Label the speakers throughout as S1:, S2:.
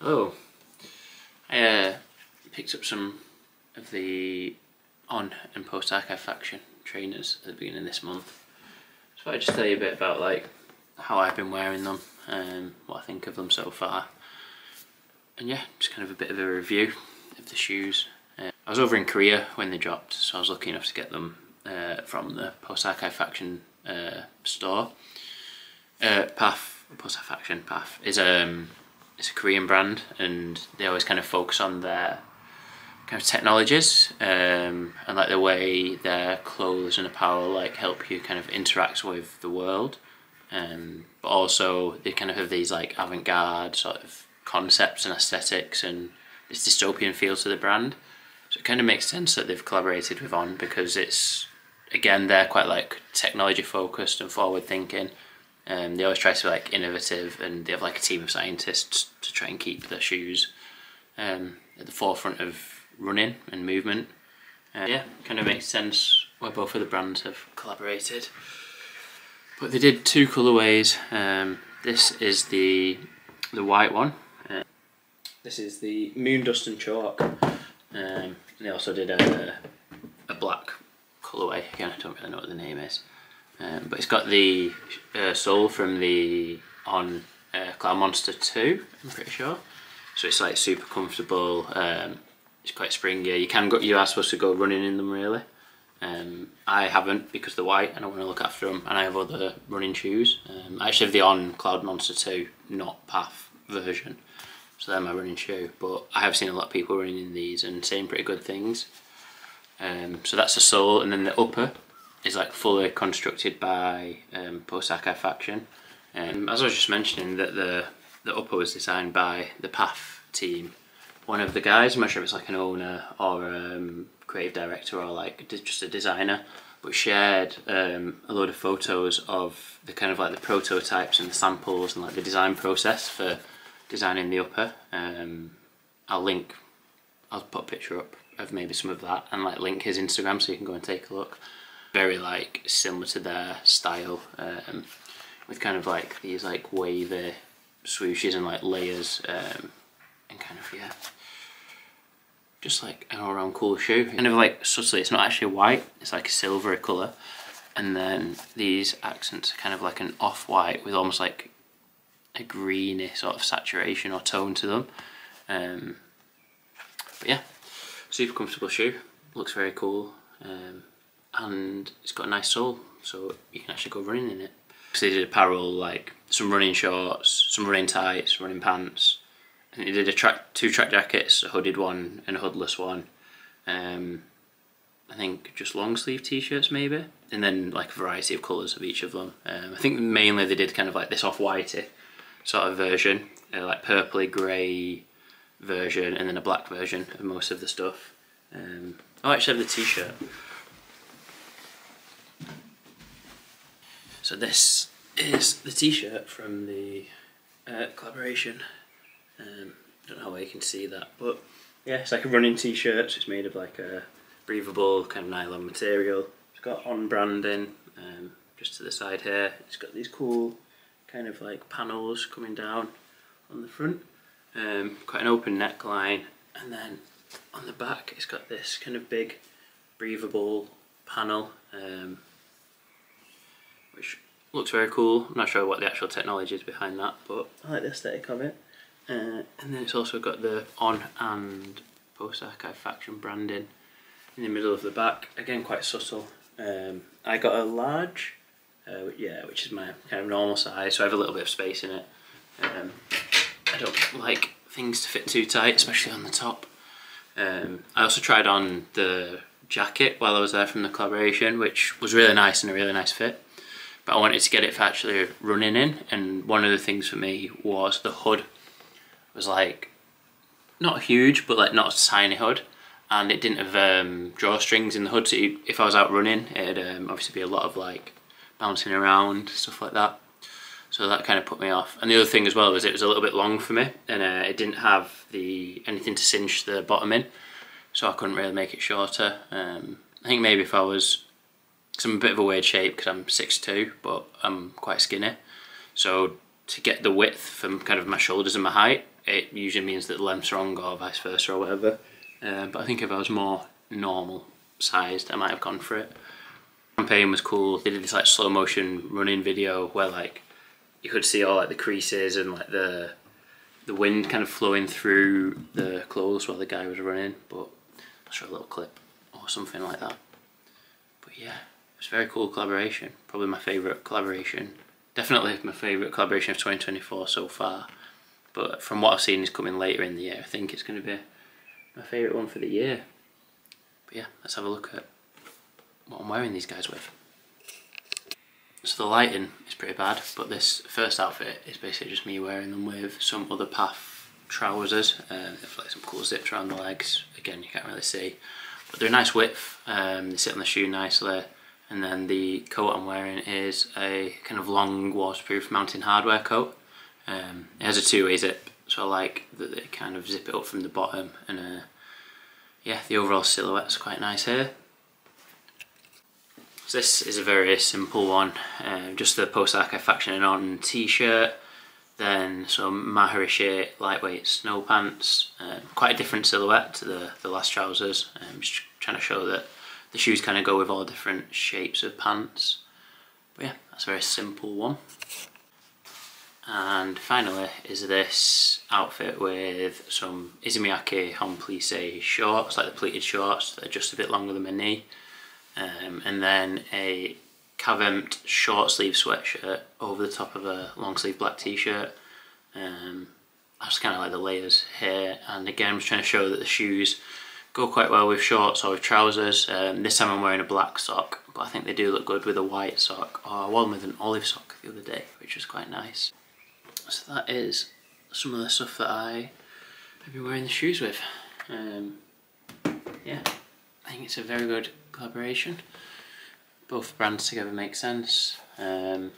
S1: Oh, I picked up some of the on and post archive faction trainers at the beginning of this month. So I'll just tell you a bit about like how I've been wearing them and what I think of them so far. And yeah, just kind of a bit of a review of the shoes. I was over in Korea when they dropped, so I was lucky enough to get them from the post archive faction store. PAF, post archive faction, PAF is it's a Korean brand, and they always kind of focus on their kind of technologies and like the way their clothes and apparel like help you kind of interact with the world, but also they kind of have these like avant-garde sort of concepts and aesthetics and this dystopian feel to the brand. So it kind of makes sense that they've collaborated with On, because it's, again, they're quite like technology focused and forward thinking. They always try to be like innovative, and they have like a team of scientists to try and keep their shoes at the forefront of running and movement. Yeah, kind of makes sense where both of the brands have collaborated. But they did two colourways. This is the white one. This is the Moon Dust and Chalk. They also did a black colourway. Again, I don't really know what the name is. But it's got the sole from the On Cloud Monster 2, I'm pretty sure. So it's like super comfortable. It's quite springy. You are supposed to go running in them really. I haven't, because they're white and I want to look after them, and I have other running shoes. I actually have the On Cloud Monster 2, not PAF version. So they're my running shoe, but I have seen a lot of people running in these and saying pretty good things. So that's the sole, and then the upper is like fully constructed by Post Archive Faction. As I was just mentioning, that the upper was designed by the PAF team. One of the guys, I'm not sure if it's like an owner or creative director or like just a designer, but shared a load of photos of the kind of like the prototypes and the samples and like the design process for designing the upper. I'll put a picture up of maybe some of that and like link his Instagram so you can go and take a look. Very like similar to their style, with kind of like these like wavy swooshes and like layers, and kind of, yeah, just like an all around cool shoe. Kind of like subtly, it's not actually white, it's like a silvery colour, and then these accents are kind of like an off-white with almost like a greeny sort of saturation or tone to them. But yeah, super comfortable shoe, looks very cool, and it's got a nice sole, so you can actually go running in it. So they did apparel like some running shorts, some running tights, running pants. I think they did two track jackets, a hooded one and a hoodless one. I think just long sleeve t-shirts maybe, and then like a variety of colours of each of them. I think mainly they did kind of like this off-whitey sort of version, like purpley grey version, and then a black version of most of the stuff. I actually have the t-shirt. So this is the t-shirt from the collaboration. Don't know how you can see that, but yeah, it's like a running t-shirt. So it's made of like a breathable kind of nylon material. It's got On branding just to the side here. It's got these cool kind of like panels coming down on the front. Quite an open neckline, and then on the back it's got this kind of big breathable panel, which looks very cool. I'm not sure what the actual technology is behind that, but I like the aesthetic of it. And then it's also got the On and Post Archive Faction branding in the middle of the back. Again, quite subtle. I got a large, yeah, which is my kind of normal size, so I have a little bit of space in it. I don't like things to fit too tight, especially on the top. I also tried on the jacket while I was there from the collaboration, which was really nice and a really nice fit. But I wanted to get it for actually running in, and one of the things for me was the hood was like not huge, but like not a tiny hood, and it didn't have drawstrings in the hood, so if I was out running, it'd obviously be a lot of like bouncing around, stuff like that. So that kind of put me off. And the other thing as well was it was a little bit long for me, and it didn't have anything to cinch the bottom in, so I couldn't really make it shorter. I think maybe if I was, because I'm a bit of a weird shape because I'm 6'2", but I'm quite skinny, so to get the width from kind of my shoulders and my height, it usually means that the length's wrong or vice versa or whatever. But I think if I was more normal sized, I might have gone for it. The campaign was cool. They did this like slow motion running video where like you could see all like the creases and like the wind kind of flowing through the clothes while the guy was running. But I'll show a little clip or something like that. But yeah, it was a very cool collaboration. Probably my favourite collaboration. Definitely my favourite collaboration of 2024 so far. But from what I've seen is coming later in the year, I think it's going to be my favourite one for the year. But yeah, let's have a look at what I'm wearing these guys with. So the lighting is pretty bad, but this first outfit is basically just me wearing them with some other PAF trousers. They've like some cool zips around the legs. Again, you can't really see, but they're a nice width. They sit on the shoe nicely. And then the coat I'm wearing is a kind of long waterproof mountain hardware coat. It has a two-way zip, so I like that they kind of zip it up from the bottom, and yeah, the overall silhouette's quite nice here. So this is a very simple one, just the post-archive faction on t-shirt, then some Maharishi lightweight snow pants, quite a different silhouette to the last trousers. Just trying to show that the shoes kind of go with all different shapes of pants. But yeah, that's a very simple one. And finally is this outfit with some Izumiyaki Hon Plissé shorts, like the pleated shorts that are just a bit longer than my knee. And then a Cavempt short sleeve sweatshirt over the top of a long sleeve black t-shirt. I just kind of like the layers here, and again I'm just trying to show that the shoes go quite well with shorts or with trousers. This time I'm wearing a black sock, but I think they do look good with a white sock. Or I wore them with an olive sock the other day, which was quite nice. So that is some of the stuff that I have been wearing the shoes with. Yeah, I think it's a very good collaboration. Both brands together make sense. The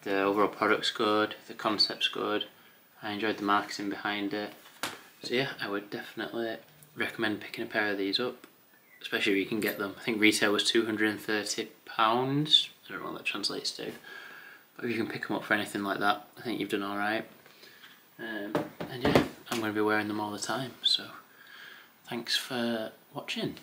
S1: overall product's good, the concept's good. I enjoyed the marketing behind it. So yeah, I would definitely recommend picking a pair of these up, especially if you can get them. I think retail was £230. I don't know what that translates to, but if you can pick them up for anything like that, I think you've done alright. And yeah, I'm going to be wearing them all the time, so thanks for watching.